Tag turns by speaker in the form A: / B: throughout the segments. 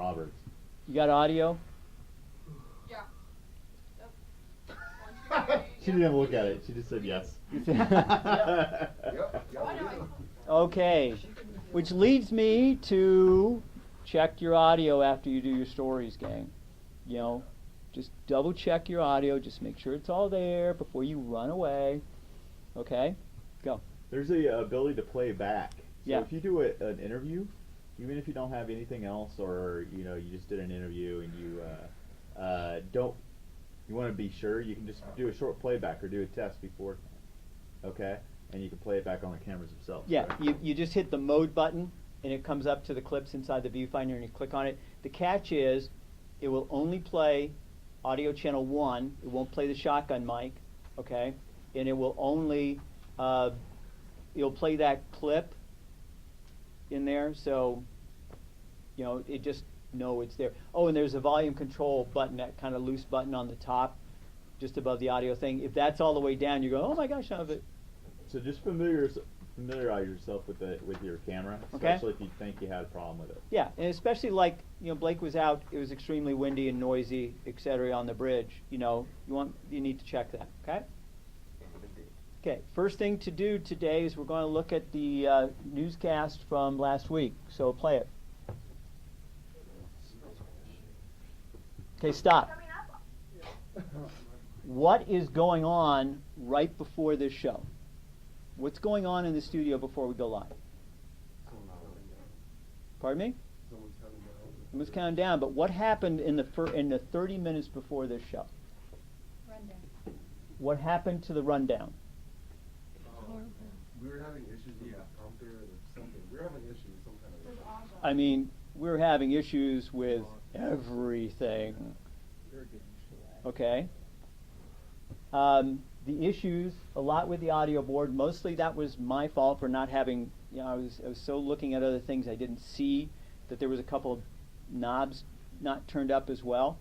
A: Roberts.
B: You got audio?
C: Yeah.
A: She didn't even look at it. She just said yes.
B: Okay, which leads me to check your audio after you do your stories, gang. You know, just double check your audio. Just make sure it's all there before you run away. Okay, go.
A: There's a ability to play back. So
B: Yeah.
A: if you do an interview, even if you don't have anything else, or you just did an interview and you want to be sure, you can just do a short playback or do a test before. Okay, and you can play it back on the cameras themselves.
B: Yeah,
A: right?
B: you just hit the mode button and it comes up to the clips inside the viewfinder and you click on it. The catch is it will only play audio channel 1. It won't play the shotgun mic, okay? And it will only, it'll play that clip in there, so, it just know it's there. Oh, and there's a volume control button, that kind of loose button on the top, just above the audio thing. If that's all the way down, you go, oh my gosh, none of it.
A: So just familiarize yourself with your camera, especially if you think you had a problem with it.
B: Yeah, and especially like, Blake was out, it was extremely windy and noisy, etc. on the bridge. You need to check that, okay? Okay, first thing to do today is we're going to look at the newscast from last week. So play it. Okay, stop. What is going on right before this show? What's going on in the studio before we go live? Pardon me? Someone's counting down. But what happened in the 30 minutes before this show?
C: Rundown.
B: What happened to the rundown?
D: We were having issues with the prompter or something. We were having issues with some kind of.
B: I mean, we're having issues with everything. Okay. The issues a lot with the audio board. Mostly that was my fault for not having. I was so looking at other things I didn't see that there was a couple of knobs not turned up as well.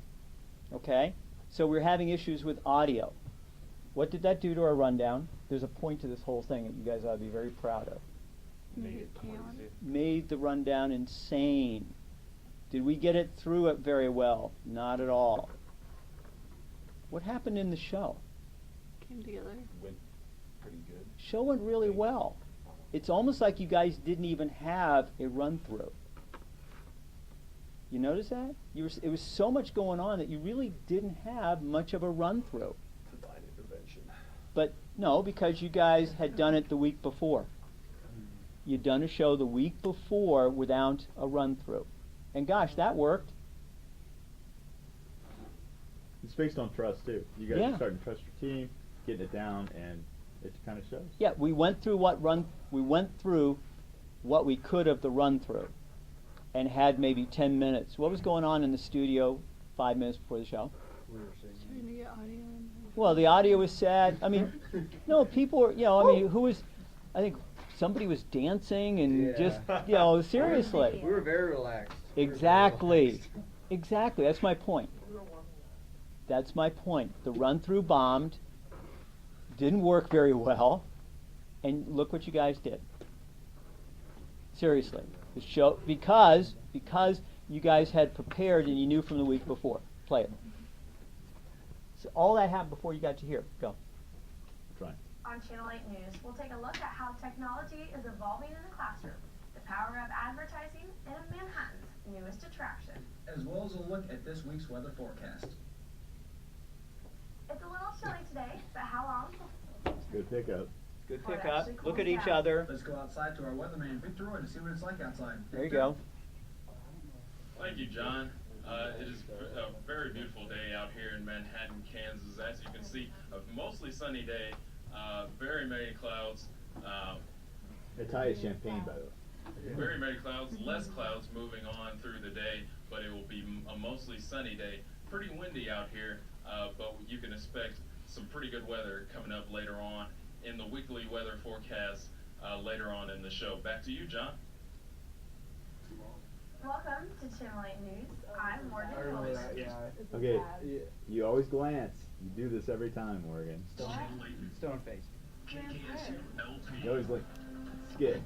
B: Okay. So we're having issues with audio. What did that do to our rundown? There's a point to this whole thing that you guys ought to be very proud of. Made the rundown insane. Did we get it through it very well? Not at all. What happened in the show?
C: Came together.
D: Went pretty good.
B: Show went really well. It's almost like you guys didn't even have a run-through. You notice that? It was so much going on that you really didn't have much of a run-through.
D: Divine intervention.
B: But no, because you guys had done it the week before. You'd done a show the week before without a run-through. And gosh, that worked.
A: It's based on trust too. You guys are starting to trust your team, getting it down, and it kind of shows.
B: Yeah, we went through what we could of the run-through, and had maybe 10 minutes. What was going on in the studio 5 minutes before the show?
C: Trying to get audio.
B: Well, the audio was sad. I mean, no, people were, who was, I think somebody was dancing and just, seriously.
E: We were very relaxed.
B: Exactly. Exactly. That's my point. That's my point. The run-through bombed, didn't work very well, and look what you guys did. Seriously. The show, because you guys had prepared and you knew from the week before. Play it. So all that happened before you got to here. Go.
A: Try.
F: On Channel 8 News, we'll take a look at how technology is evolving in the classroom, the power of advertising, and Manhattan's newest attraction.
G: As well as a look at this week's weather forecast.
F: It's a little chilly today, but how long?
A: Good pickup.
B: Good
F: Well, it
B: pickup.
F: actually
B: Look at
F: cools
B: each
F: down.
B: other.
G: Let's go outside to our weatherman, Victor Roy, to see what it's like outside.
B: There you
G: Victor?
B: go.
H: Thank you, John. It is a very beautiful day out here in Manhattan, Kansas. As you can see, a mostly sunny day, very many clouds.
A: It's high as champagne, by the way.
H: Very many clouds, less clouds moving on through the day, but it will be a mostly sunny day. Pretty windy out here, but you can expect some pretty good weather coming up later on in the weekly weather forecast later on in the show. Back to you, John.
F: Welcome to Channel 8 News. I'm Morgan.
D: I remember that, yeah.
A: Okay, you always glance. You do this every time, Morgan.
E: Stone face.
A: You always like skip.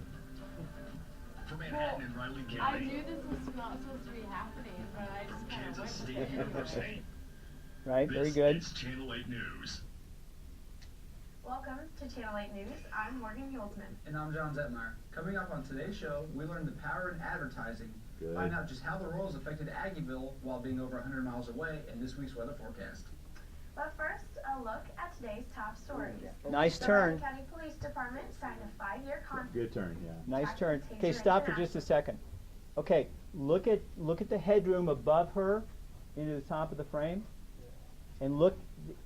H: For Manhattan and Riley
C: I knew this was not supposed to be happening.
B: Right, very good.
I: This is Channel 8 News.
F: Welcome to Channel 8 News. I'm Morgan Hulsman.
G: And I'm John Zetmeyer. Coming up on today's show, we learn the power in advertising,
A: Good.
G: find out just how the Royals affected Aggieville while being over 100 miles away in this week's weather forecast.
F: But first, a look at today's top stories.
B: Nice
F: The
B: turn.
F: Brevard County Police Department signed a 5-year contract.
A: Good turn, yeah.
B: Nice turn. Okay, stop for just a second. Okay, look at the headroom above her into the top of the frame, and look.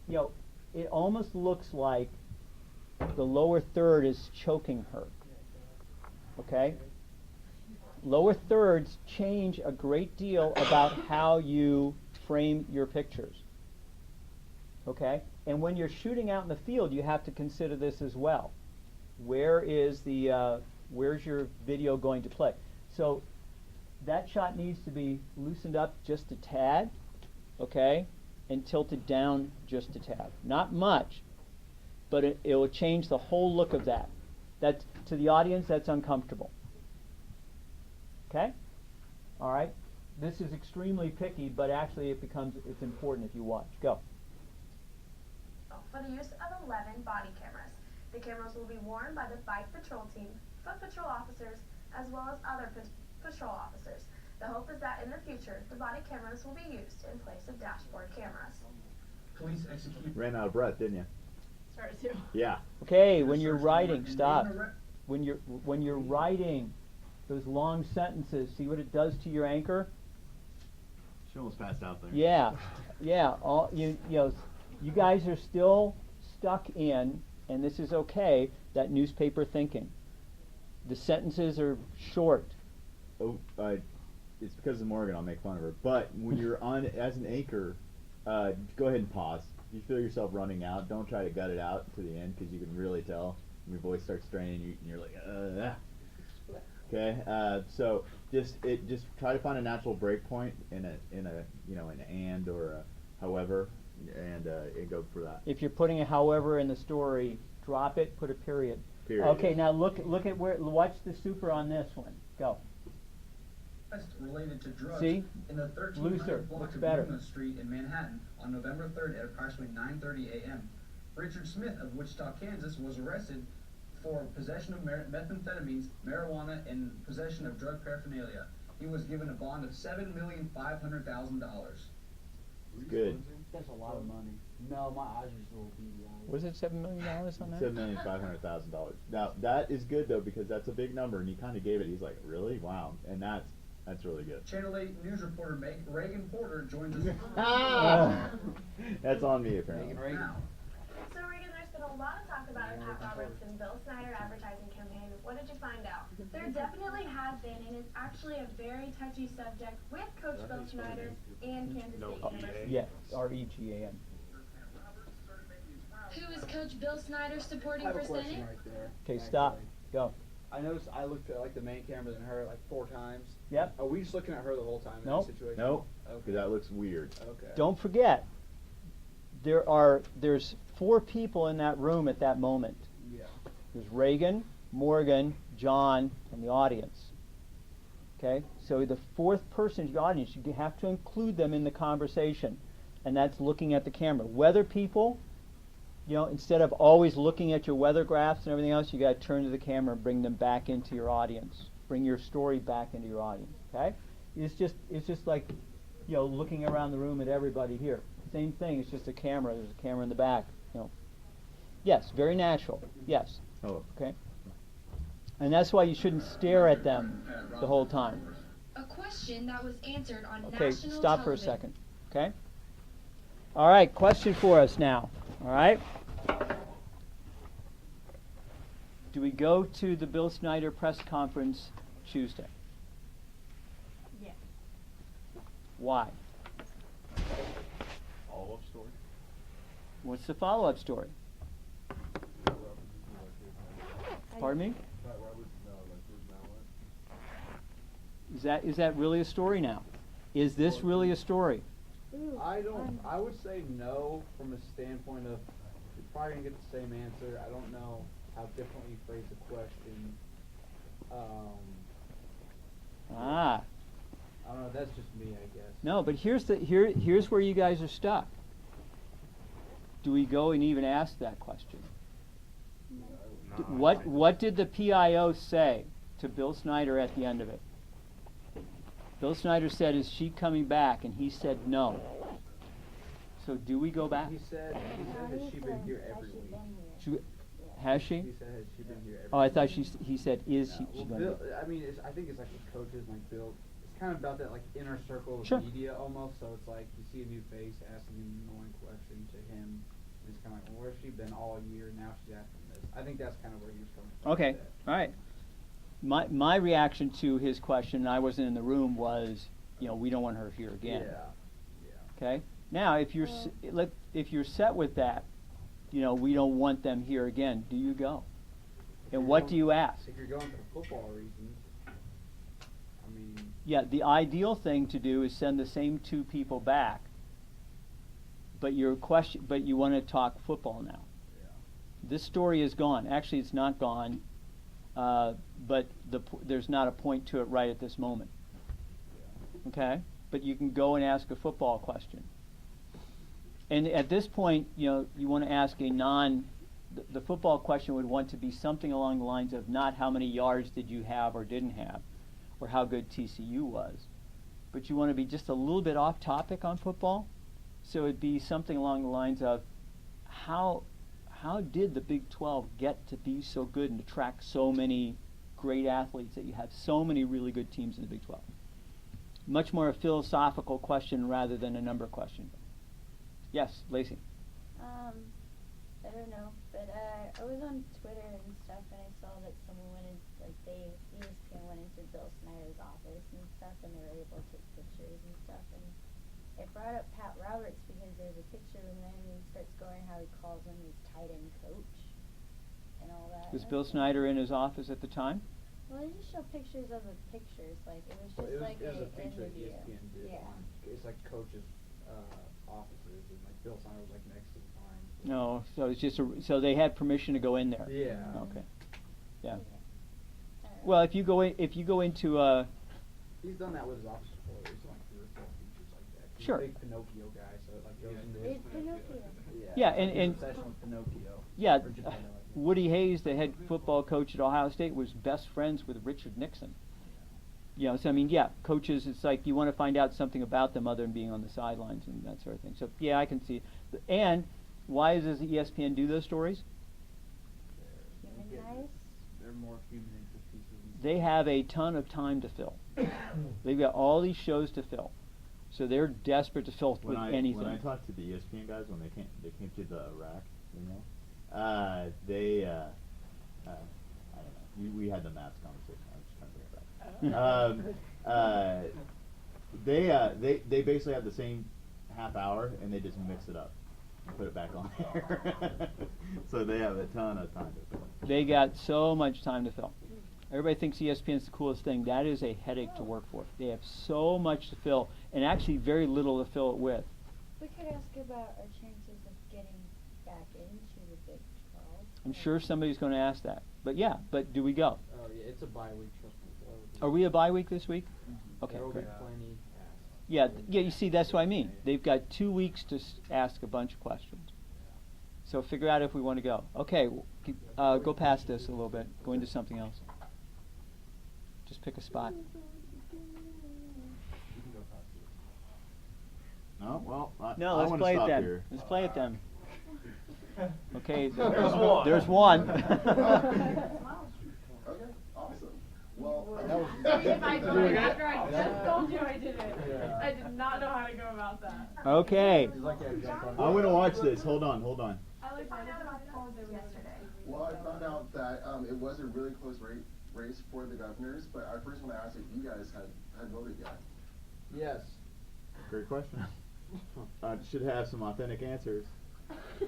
B: You know, it almost looks like the lower third is choking her. Okay. Lower thirds change a great deal about how you frame your pictures. Okay, and when you're shooting out in the field, you have to consider this as well. Where is the where's your video going to play? So that shot needs to be loosened up just a tad, okay, and tilted down just a tad. Not much, but it will change the whole look of that. That to the audience, that's uncomfortable. Okay, all right. This is extremely picky, but actually it's important if you watch. Go.
F: For the use of 11 body cameras. The cameras will be worn by the bike patrol team, foot patrol officers, as well as other patrol officers. The hope is that in the future, the body cameras will be used in place of dashboard cameras.
G: Police execute.
A: Ran out of breath, didn't you?
C: Started to.
A: Yeah.
B: Okay,
G: the
B: when you're
G: search
B: writing,
G: warrant
B: stop.
G: and
B: When you're writing those long sentences, see what it does to your anchor?
A: She almost passed out there.
B: Yeah, yeah. All you know, you guys are still stuck in, and this is okay, that newspaper thinking. The sentences are short.
A: Oh, it's because of Morgan. I'll make fun of her. But when you're on as an anchor, go ahead and pause. If you feel yourself running out, don't try to gut it out to the end because you can really tell. Your voice starts straining, and you're like, okay. So just try to find a natural break point in a an and or a however, and go for that.
B: If you're putting a however in the story, drop it. Put a period.
A: Period.
B: Okay, now look at where. Watch the super on this one. Go.
G: Arrest related to drugs
B: See?
G: in the
B: Looser.
G: 1300 block
B: Looks
G: of
B: better.
G: Loomis Street in Manhattan on November 3rd at approximately 9:30 a.m. Richard Smith of Wichita, Kansas, was arrested for possession of methamphetamines, marijuana, and possession of drug paraphernalia. He was given a bond of $7,500,000.
A: Good.
E: That's a lot of money. No, my eyes are still beady eyes.
B: Was it $7 million on that?
A: $7,500,000. Now that is good though because that's a big number, and he kind of gave it. He's like, really? Wow, and that's really good.
G: Channel 8 news reporter Reagan Porter joins us
A: That's on me apparently.
G: now.
F: So Regan, there's been a lot of talk about Pat Roberts and Bill Snyder advertising campaign. What did you find out?
C: There definitely has been, and it's actually a very touchy subject with Coach Bill Snyder and Kansas State University.
B: Yeah, REGAN.
C: Who is Coach Bill Snyder supporting
E: I have
C: for
E: a question
C: Senate?
E: right there.
B: Okay, stop.
E: actually.
B: Go.
E: I noticed I looked at like the main cameras and her like 4 times.
B: Yep.
E: Are we just looking at her the whole time in
B: Nope.
E: that situation?
A: Nope. Because
E: Okay.
A: that looks weird.
E: Okay.
B: Don't forget, there's 4 people in that room at that moment.
E: Yeah.
B: There's Reagan, Morgan, John, and the audience. Okay? So the 4th person is the audience. You have to include them in the conversation. And that's looking at the camera. Weather people, instead of always looking at your weather graphs and everything else, you got to turn to the camera and bring them back into your audience. Bring your story back into your audience. Okay? It's just like, looking around the room at everybody here. Same thing. It's just a camera. There's a camera in the back. Yes, very natural. Yes.
A: Oh.
B: Okay. And that's why you shouldn't stare at them the whole time.
C: A question that was answered on
B: Okay,
C: national
B: stop for a
C: television.
B: second. Okay? All right, question for us now. All right? Do we go to the Bill Snyder press conference Tuesday?
C: Yes.
B: Why?
A: Follow-up story.
B: What's the follow-up story? Pardon me? Is that really a story now? Is this really a story?
E: I would say no from a standpoint of you're probably gonna get the same answer. I don't know how differently you phrase the question. I don't know, that's just me, I guess.
B: No, but here's where you guys are stuck. Do we go and even ask that question? What did the PIO say to Bill Snyder at the end of it? Bill Snyder said, "Is she coming back?" And he said no. So do we go back?
E: He said, has she been here every week?
B: Has she?
E: He said, has she been here every week?
B: Oh, I thought he said, is she?
E: Well,
B: going
E: Bill,
B: to?
E: I mean, I think it's like with coaches, like Bill, it's kind of about that like inner circle of
B: Sure.
E: media almost, so it's like you see a new face asking an annoying question to him, and it's kind of like, well, where's she been all year, now she's asking this. I think that's kind of where he was coming from.
B: Okay,
E: with that.
B: all right. My reaction to his question, and I wasn't in the room, was, we don't want her here again.
E: Yeah.
B: Okay. Now, if you're set with that, we don't want them here again. Do you go? And what do you ask?
E: If you're going for football reasons, I mean.
B: Yeah, the ideal thing to do is send the same two people back. But you want to talk football now.
E: Yeah.
B: This story is gone. Actually, it's not gone. But there's not a point to it right at this moment.
E: Yeah.
B: Okay? But you can go and ask a football question. And at this point, you want to ask the football question would want to be something along the lines of not how many yards did you have or didn't have, or how good TCU was. But you want to be just a little bit off topic on football. So it'd be something along the lines of how did the Big 12 get to be so good and attract so many great athletes that you have so many really good teams in the Big 12? Much more a philosophical question rather than a number question. Yes, Lacey.
I: I don't know, but I was on Twitter and stuff, and I saw that someone went in, ESPN went into Bill Snyder's office and stuff, and they were able to take pictures and stuff, and it brought up Pat Roberts because there's a picture of him there, and he starts going how he calls him his tight end coach and all that.
B: Was Bill Snyder in his office at the time?
I: Well, they just show pictures of the pictures, like it was just
E: It
I: like
E: was a
I: an
E: feature that
I: interview.
E: ESPN did
I: Yeah.
E: on, it's like coaches' offices, and like Bill Snyder was like next to the time.
B: No, so it's just so they had permission to go in there.
E: Yeah.
B: Okay. Yeah.
I: Yeah.
B: Well, if you go into
E: He's done that with his office before. There's like 3 or 4 features like that. He's
B: Sure.
E: a big Pinocchio guy, so it like goes into
I: It's Pinocchio.
B: Yeah,
E: like
B: and-
E: his
B: and-
E: obsession with Pinocchio.
B: yeah,
E: Or Geppetto, I think.
B: Woody Hayes, the head football coach at Ohio State, was best friends with Richard Nixon. So I mean, yeah, coaches, it's like you want to find out something about them other than being on the sidelines and that sort of thing. So yeah, I can see. And why does ESPN do those stories?
I: Humanized.
E: They're more human interest pieces. And
B: They have a ton of time to fill. They've got all these shows to fill, so they're desperate to fill with anything.
A: When I talked to the ESPN guys when they came to the Iraq, I don't know. We had the maps conversation. I was just trying to bring it back. They basically have the same half hour and they just mix it up and put it back on there. So they have a ton of time to fill.
B: They got so much time to fill. Everybody thinks ESPN's the coolest thing. That is a headache to work for. They have so much to fill and actually very little to fill it with.
I: We could ask about our chances of getting back into the Big 12.
B: I'm sure somebody's going to ask that. But yeah, but do we go?
E: oh yeah, it's a bye week. Trust me.
B: Are we a bye week this week? Okay,
E: There will be
B: great.
E: plenty asked.
B: Yeah, you see, that's what I mean. They've got 2 weeks to ask a bunch of questions. So figure out if we want to go. Okay, go past this a little bit. Go into something else. Just pick a spot.
D: You can go past it.
A: No, well,
B: No,
A: I
B: let's
A: wanna
B: play it
A: stop
B: then.
A: here.
B: Let's play it then. Okay,
H: There's one.
B: There's one.
D: Okay, awesome. Well,
C: If I told you after I just told you I did it,
E: Yeah.
C: I did not know how to go about that.
B: Okay.
E: He's like, yeah, jump on
A: I want to watch this. Hold on.
C: I looked at it yesterday.
D: well, I found out that it was a really close race for the governors, but I first want to ask if you guys had voted yet.
E: Yes.
A: Great question. Should have some authentic answers.
G: I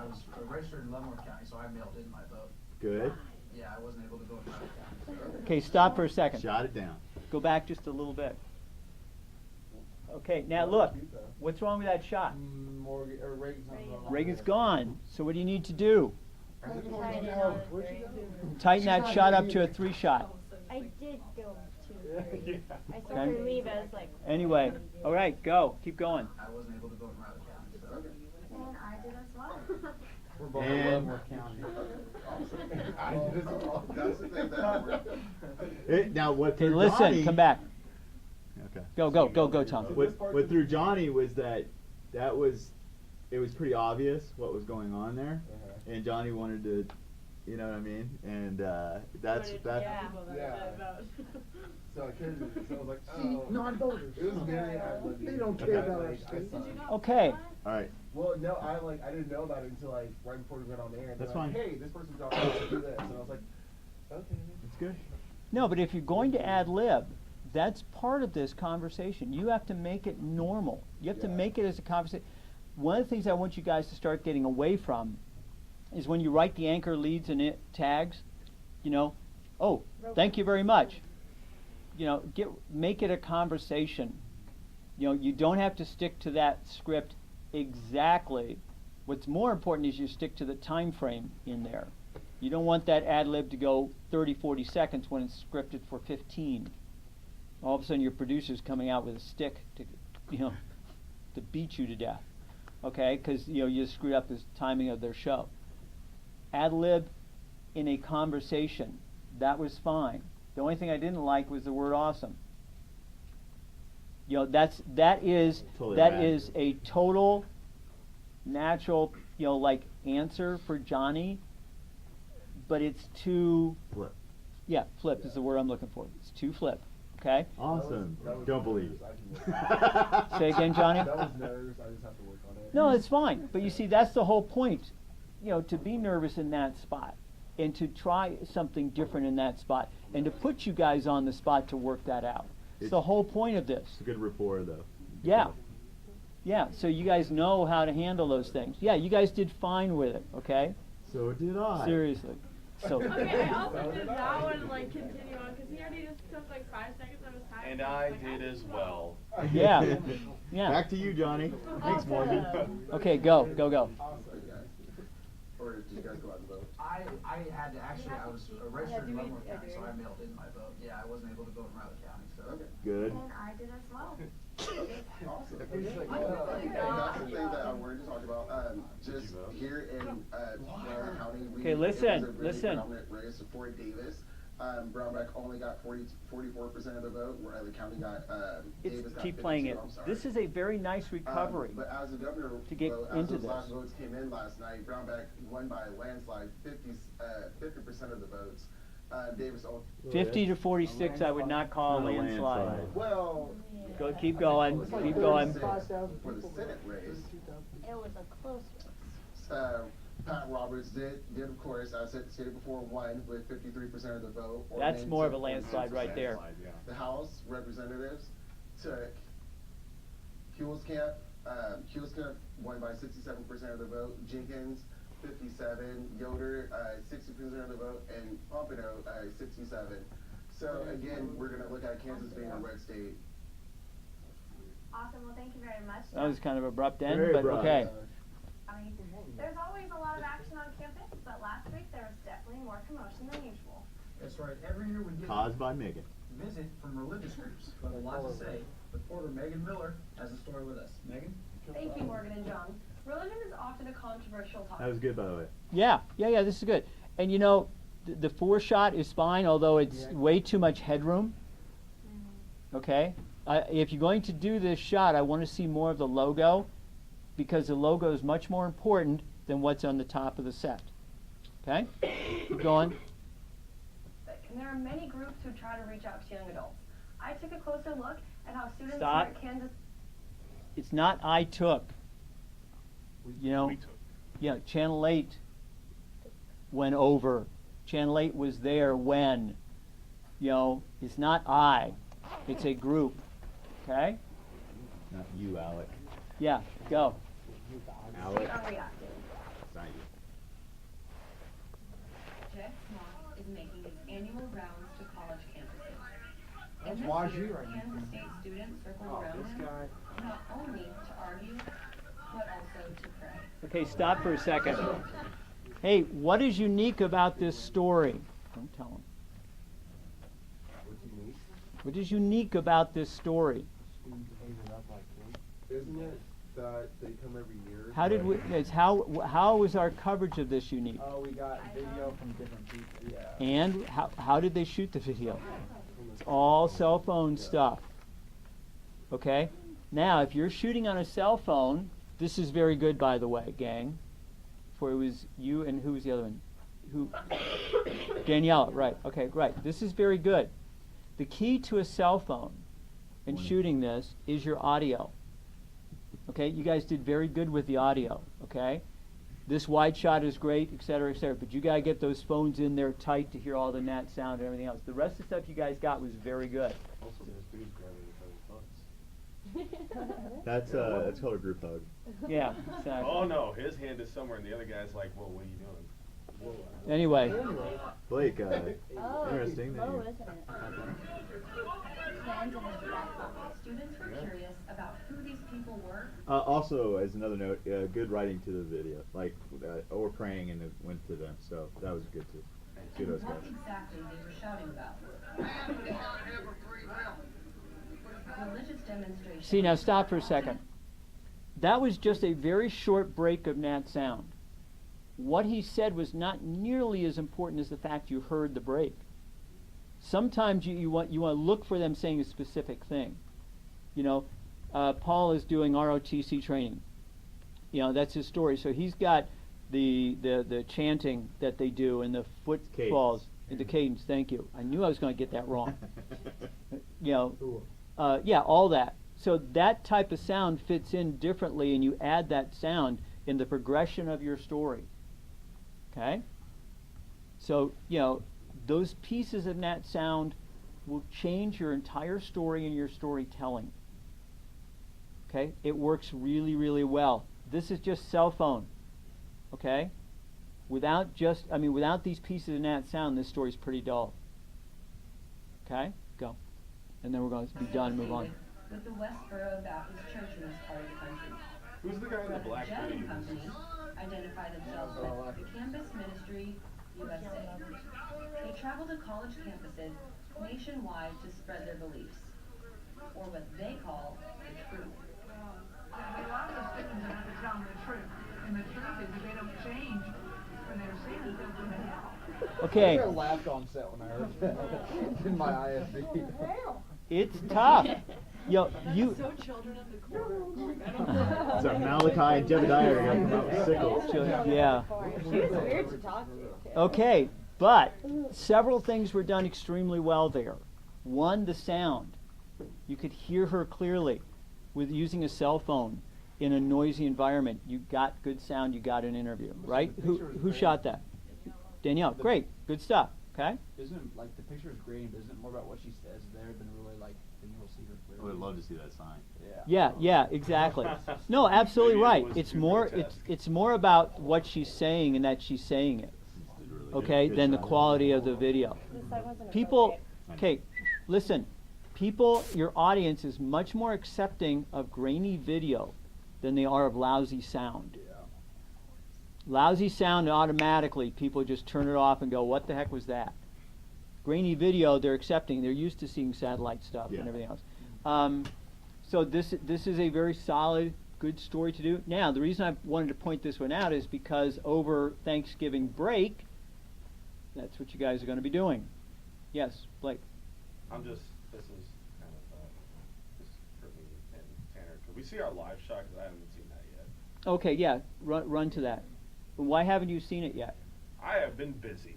G: was registered in Leavenworth County, so I mailed in my vote.
A: Good.
G: Yeah, I wasn't able to go in Broward County.
B: Okay, stop for a second.
A: Jot it down.
B: Go back just a little bit. Okay, now look. What's wrong with that shot?
E: Morgan or Reagan's not going.
B: Reagan's gone. So what do you need to do?
I: Tighten it on a three.
B: Tighten that shot up to a 3 shot.
I: I did go I saw
B: Okay.
I: her leave, I was like.
B: Anyway, all right, go. Keep going.
G: I wasn't able to vote in Riley County, so.
F: And I did as well.
E: We're both in
A: And-
E: Leavenworth County.
D: I did as well. That's the thing that
A: Now what
B: Okay,
A: threw
B: listen,
A: Johnny,
B: come back.
A: Okay.
B: Go, Tom.
A: What threw Johnny was that it was pretty obvious what was going on there, and Johnny wanted to, you know what I mean, and that's.
D: Yeah. So I couldn't. So I was like, oh. Non-voters. It was very. They don't care about our state.
B: Okay.
A: All right.
D: Well, no, I didn't know about it until right before we went on air. And
A: That's
D: they're like,
A: fine.
D: Hey, this person's on to do this, and I was like, okay.
A: That's good.
B: No, but if you're going to ad lib, that's part of this conversation. You have to make it normal. You have to
D: Yeah.
B: make it as a conversation. One of the things I want you guys to start getting away from is when you write the anchor leads and tags, oh, thank you very much. Make it a conversation. You don't have to stick to that script exactly. What's more important is you stick to the time frame in there. You don't want that ad lib to go 30, 40 seconds when it's scripted for 15. All of a sudden your producer's coming out with a stick to beat you to death. Okay? Because, you screwed up the timing of their show. Ad lib in a conversation, that was fine. The only thing I didn't like was the word awesome. That is
A: Totally
B: a total natural, answer for Johnny, but it's too
A: Flip.
B: Yeah, flip is the word I'm looking for. It's too flip. Okay?
A: Awesome.
D: That was
A: Don't
D: nerves.
A: believe.
D: I can work.
B: Say again, Johnny?
D: That was nerves. I just have to work on it.
B: No, it's fine. But you see, that's the whole point. To be nervous in that spot and to try something different in that spot and to put you guys on the spot to work that out. It's the whole point of this.
A: It's a good rapport, though.
B: Yeah. Yeah, so you guys know how to handle those things. Yeah, you guys did fine with it, okay?
A: So did I.
B: Seriously. So
J: Okay, I also did not want to continue on because he already just took 5 seconds of his time.
K: And I did as well.
B: Yeah. Yeah.
A: Back to you, Johnny. Thanks, Morgan.
B: Okay, go.
D: Awesome, guys. Or did you guys go out and vote?
G: I had to actually, I was registered in Leavenworth County, so I mailed in my vote. Yeah, I wasn't able to vote in Riley County, so.
D: Okay.
A: Good.
F: And I did as well.
D: Awesome. And that's the thing that I wanted to talk about. Just here in Riley County,
B: Okay,
D: it was
B: listen,
D: a really
B: listen.
D: predominant race for Davis. Brownback only got 44% of the vote. Riley County got Davis got
B: Keep playing
D: 52,
B: it.
D: I'm sorry.
B: This is a very nice recovery.
D: But as a governor
B: to get
D: vote,
B: into
D: as those last
B: this.
D: votes came in last night, Brownback won by a landslide, 50% of the votes. Davis.
B: 50 to 46, I would not call a
A: Not a
B: landslide.
A: landslide.
D: Well,
B: Keep going. Keep going.
D: for the Senate race.
I: It was a close race.
D: Pat Roberts did of course, as I stated before, won with 53% of the vote. or
B: That's
D: named
B: more of a
D: 46%.
B: landslide right there.
D: The House Representatives took Huelskamp. Huelskamp won by 67% of the vote. Jenkins, 57. Yoder, 60% of the vote, and Pompano, 67. So again, we're gonna look at Kansas being a red state.
F: Awesome. Well, thank you very much.
B: That was kind of abrupt end,
A: Very
B: but
A: abrupt.
B: okay.
F: I mean, there's always a lot of action on campus, but last week there was definitely more commotion than usual.
G: That's right, every year we get
A: Caused by Megan.
G: visit from religious groups who have a lot to say. Reporter Megan Miller has a story with us. Megan?
J: Thank you, Morgan and John. Religion is often a controversial topic.
A: That was good, by the way.
B: Yeah, this is good. And the 4 shot is fine, although it's way too much headroom. Okay? If you're going to do this shot, I want to see more of the logo, because the logo is much more important than what's on the top of the set. Okay? Keep going.
J: And there are many groups who try to reach out to young adults. I took a closer look at how students
B: Stop.
J: here at Kansas.
B: It's not I took.
K: We took.
B: Yeah, Channel 8 went over. Channel 8 was there when. It's not I. It's a group. Okay?
A: Not you, Alec.
B: Yeah, go.
A: Alec.
J: Are reacting.
A: It's not you.
L: Jeff Smock is making his annual rounds to college campuses.
E: That's
L: And
E: why
L: this year,
E: you right
L: Kansas State students circled around him, not only to argue, but also to pray.
B: Okay, stop for a second. Hey, what is unique about this story? Don't tell him.
D: What's unique?
B: What is unique about this story?
E: Students ate it up like cake.
M: Isn't it that they come every year?
B: How did we? It's how was our coverage of this unique?
E: Oh, we got video from different people. Yeah.
B: And how did they shoot the video? It's all cell phone stuff. Okay? Now, if you're shooting on a cell phone, this is very good, by the way, gang. For it was you and who was the other one? Who? Daniela, right. Okay, right. This is very good. The key to a cell phone in shooting this is your audio. Okay? You guys did very good with the audio. Okay? This wide shot is great, et cetera, but you got to get those phones in there tight to hear all the nat sound and everything else. The rest of the stuff you guys got was very good.
M: Also, this dude's grabbing each other's butts.
A: That's called a group hug.
B: Yeah, exactly.
M: Oh no, his hand is somewhere, and the other guy's like, "Whoa, what are you doing?"
B: Anyway.
A: Blake,
I: Oh,
A: interesting.
I: it's low, isn't it? Hands in his back pocket.
L: Students were curious about who these people were.
A: Also, as another note, good writing to the video, like or praying and it went to them, so that was good too. Kudos,
L: What
A: guys.
L: exactly they were shouting about. Religious demonstrations.
B: See, now stop for a second. That was just a very short break of nat sound. What he said was not nearly as important as the fact you heard the break. Sometimes you want to look for them saying a specific thing. You know, Paul is doing ROTC training. You know, that's his story. So he's got the chanting that they do and the footfalls, the cadence. Thank you. I knew I was going to get that wrong. You know, yeah, all that. So that type of sound fits in differently, and you add that sound in the progression of your story. Okay? So, you know, those pieces of nat sound will change your entire story and your storytelling. Okay? It works really, really well. This is just cell phone. Okay? Without these pieces of nat sound, this story's pretty dull. Okay? Go. And then we're going to be done and move on.
L: With the Westboro Baptist Church in this part of the country.
M: Who's the guy in the black
L: Jet
M: hoodie?
L: Company identify themselves with the Campus Ministry USA. They travel to college campuses nationwide to spread their beliefs, or what they call the truth.
N: A lot of those Christians have to tell them the truth, and the truth is that they don't change when they're sins, they'll go to hell.
B: Okay.
E: I laughed on set when I heard that in my ISB.
B: It's tough. Yo, you.
N: So children of the corn.
A: So Malachi and Jebediah are going to come out with sickles.
B: Yeah.
I: She was weird to talk to.
B: Okay, but several things were done extremely well there. One, the sound. You could hear her clearly with using a cell phone in a noisy environment. You got good sound, you got an interview, right? Who shot that? Danielle. Great. Good stuff. Okay?
E: Isn't it, like, the picture is great, but isn't it more about what she says there than really, like, being able to see her
A: I
E: clearly?
A: would love to see that sign.
B: Yeah, exactly. No, absolutely right. It's more about what she's saying and that she's saying it. Okay, than the quality of the video. People, okay, listen. People, your audience is much more accepting of grainy video than they are of lousy sound. Lousy sound, automatically people just turn it off and go, what the heck was that? Grainy video, they're accepting. They're used to seeing satellite stuff and everything else. So this is a very solid, good story to do. Now, the reason I wanted to point this one out is because over Thanksgiving break, that's what you guys are going to be doing. Yes, Blake.
M: This is kind of, just for me and Tanner. Could we see our live shot? Because I haven't seen that yet.
B: Okay, yeah, run to that. Why haven't you seen it yet?
M: I have been busy.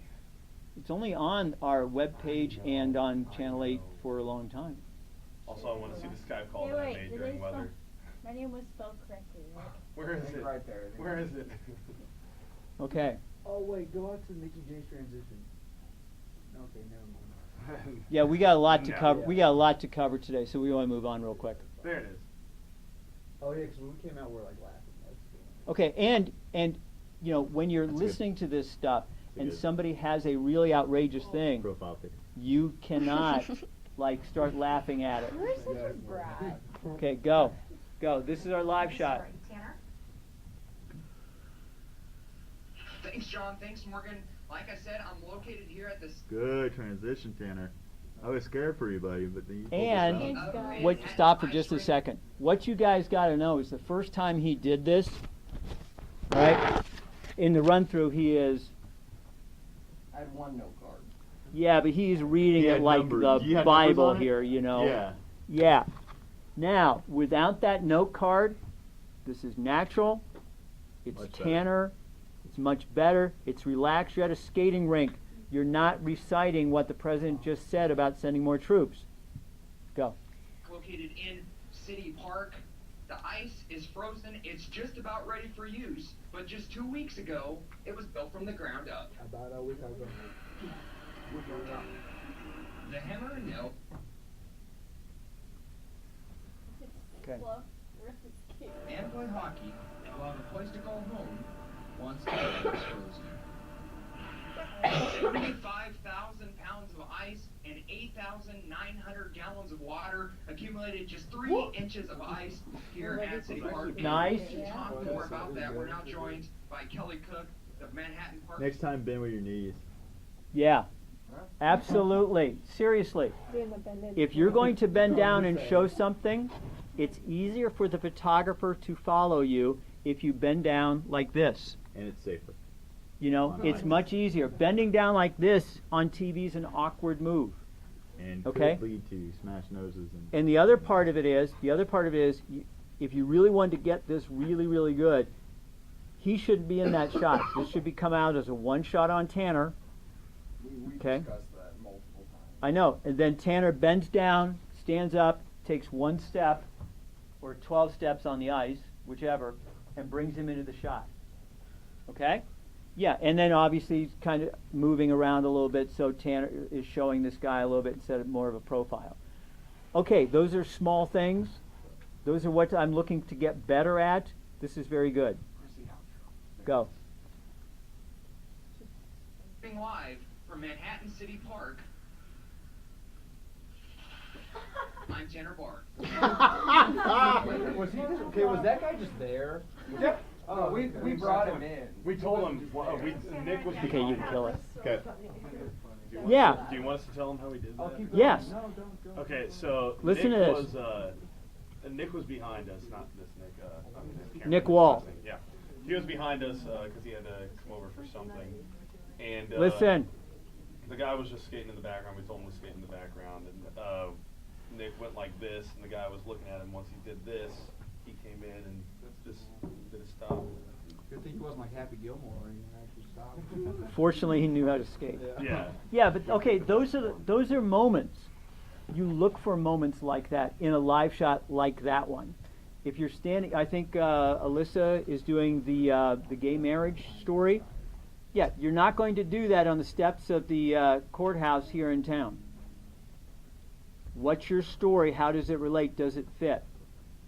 B: It's only on our webpage and on Channel 8 for a long time.
M: Also, I want to see the Skype call that I made during weather.
I: My name was spelled correctly, right?
M: Where is it?
E: Right there.
M: Where is it?
B: Okay.
E: Oh, wait, go out to Mickey J's transition. Okay, never mind.
B: Yeah, we got a lot to cover. We got a lot to cover today, so we want to move on real quick.
M: There it is.
E: Oh, yeah, because when we came out, we were, like, laughing.
B: Okay, and you know, when you're listening to this stuff and somebody has a really outrageous thing,
A: Profile pic.
B: you cannot like start laughing at it.
I: You're such a brat.
B: Okay, go. This is our live shot.
F: Tanner?
O: Thanks, John. Thanks, Morgan. Like I said, I'm located here at this.
A: Good transition, Tanner. I was scared for you, buddy, but then you pulled
B: And
A: this out.
B: what? Stop for just a second. What you guys got to know is the first time he did this, right? In the run-through, he is.
O: I had one note card.
B: Yeah, but he's reading
A: He
B: it
A: had
B: like
A: numbers.
B: the
A: You had numbers
B: Bible
A: on it?
B: here, you know.
A: Yeah.
B: Yeah. Now, without that note card, this is natural. It's
A: Much better.
B: tanner. It's much better. It's relaxed. You're at a skating rink. You're not reciting what the president just said about sending more troops. Go.
P: Located in City Park. The ice is frozen. It's just about ready for use. But just 2 weeks ago, it was built from the ground up.
E: About a week ago.
P: The hammer and nail.
B: Okay.
G: And play hockey while the place to call home once again was frozen.
P: 75,000 pounds of ice and 8,900 gallons of water accumulated just 3 inches of ice here at City Park.
B: Nice.
P: To talk more about that, we're now joined by Kelly Cook, the Manhattan Park.
A: Next time, bend with your knees.
B: Yeah. Absolutely. Seriously. If you're going to bend down and show something, it's easier for the photographer to follow you if you bend down like this.
A: And it's safer.
B: You know, it's much easier. Bending down like this on TV is an awkward move.
A: And
B: Okay.
A: could lead to smashed noses.
B: And the other part of it is, if you really want to get this really, really good, he shouldn't be in that shot. This should be come out as a one shot on Tanner.
O: We
B: Okay.
O: discussed that multiple times.
B: I know. And then Tanner bends down, stands up, takes one step, or 12 steps on the ice, whichever, and brings him into the shot. Okay? Yeah, and then obviously he's kind of moving around a little bit, so Tanner is showing this guy a little bit instead of more of a profile. Okay, those are small things. Those are what I'm looking to get better at. This is very good. Go.
P: Being live from Manhattan City Park. I'm Tanner Barr.
O: Was he just, okay, was that guy just there?
M: Yeah.
O: Oh, we brought him in.
M: We told him. Nick was.
B: Okay, you can kill it.
M: Okay.
B: Yeah.
M: Do you want us to tell him how we did that?
B: Yes.
M: Okay, so
B: Listen
M: Nick
B: to this.
M: was Nick was behind us, not this Nick. Cameron
B: Nick
M: was
B: Wall.
M: listening. Yeah, he was behind us because he had to come over for something. And
B: Listen.
M: the guy was just skating in the background. We told him to skate in the background, and Nick went like this, and the guy was looking at him. Once he did this, he came in and just did a stop.
E: Good thing he wasn't like Happy Gilmore or anything. Actually stopped.
B: Fortunately, he knew how to skate.
M: Yeah.
B: Yeah, but okay, those are moments. You look for moments like that in a live shot like that one. If you're standing, I think Alyssa is doing the gay marriage story. Yeah, you're not going to do that on the steps of the courthouse here in town. What's your story? How does it relate? Does it fit?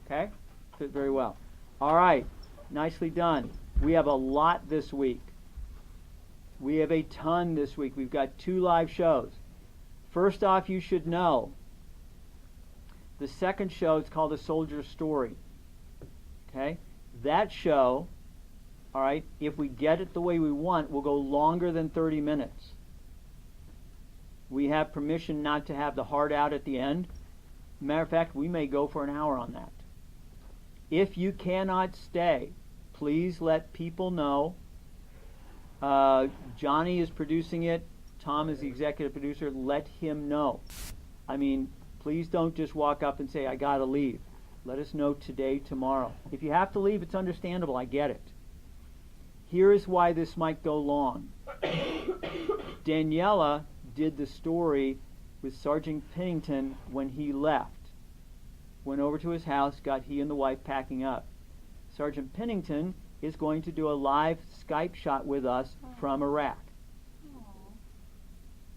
B: Okay? Fit very well. All right. Nicely done. We have a lot this week. We have a ton this week. We've got 2 live shows. First off, you should know, the second show is called A Soldier's Story. Okay? That show, all right, if we get it the way we want, will go longer than 30 minutes. We have permission not to have the heart out at the end. Matter of fact, we may go for an hour on that. If you cannot stay, please let people know. Johnny is producing it. Tom is the executive producer. Let him know. I mean, please don't just walk up and say, I got to leave. Let us know today, tomorrow. If you have to leave, it's understandable. I get it. Here is why this might go long. Daniela did the story with Sergeant Pennington when he left. Went over to his house, got he and the wife packing up. Sergeant Pennington is going to do a live Skype shot with us from Iraq.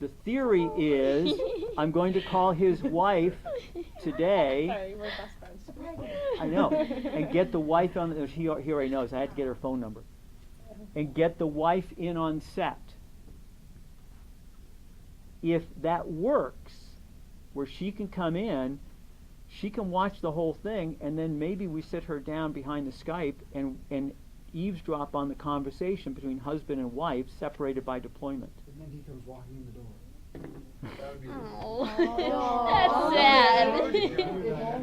B: The theory is I'm going to call his wife today.
I: Sorry, we're best friends.
B: I know. And get the wife on the, he already knows. I had to get her phone number. And get the wife in on set. If that works, where she can come in, she can watch the whole thing, and then maybe we sit her down behind the Skype and eavesdrop on the conversation between husband and wife separated by deployment.
E: And then he comes walking in the door.
Q: Oh, that's sad.